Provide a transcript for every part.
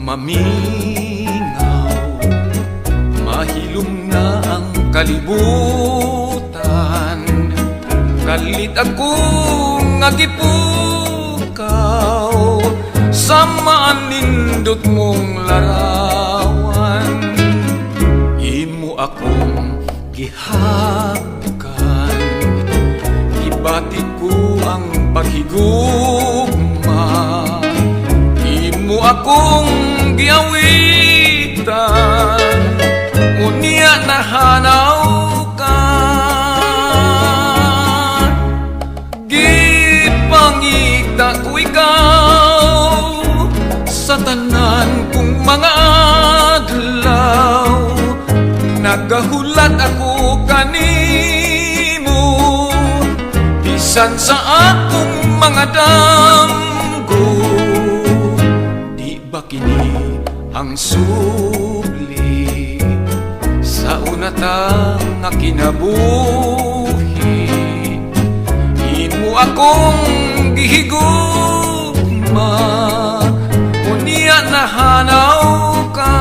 mamingaw, mahilom na ang kalibutan. Kalit akong agipukaw sa manindot mong larawan. Imo akong gihapkan, ibati ko ang paghigugma. Imo akong giawitan, unya nahanaw ka. Gipangita ko ikaw sa tanan kong mga adlaw. Nagahulat ako kanimo, bisan sa akong mga damgo. Di ba kini ang subli sa unatang nga kinabuhi? Imo akong gihigugma, unya nahanaw ka.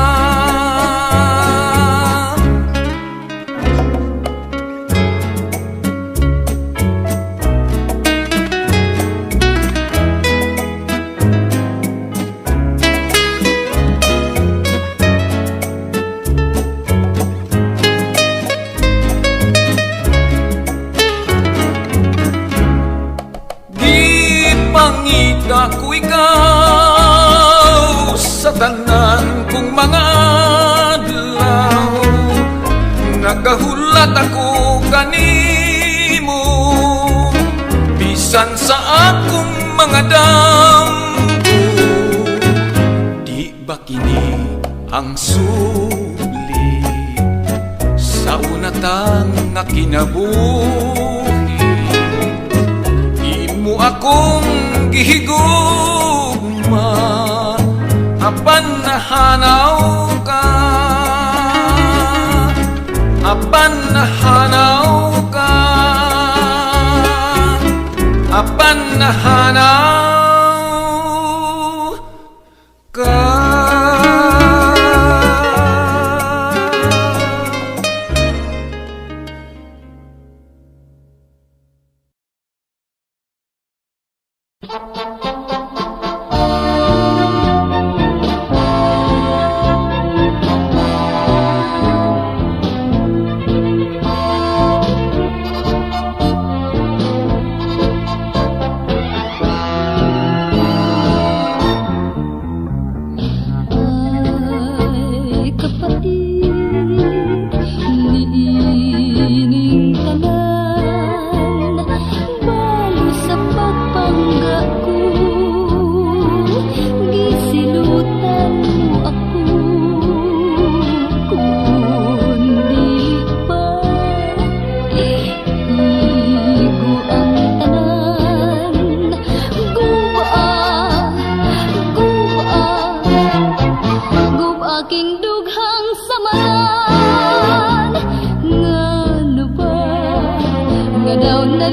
Gipangita ko ikaw sa tanan kong mga adlaw. Nagahulat ako kanimo, bisan sa akong mga damgo. Di ba kini ang subli sa unatang nga kinabuhi? Imo akong gihigugma, apan nahanaw ka. Apan nahanaw ka. Apan nahanaw ka. Daw na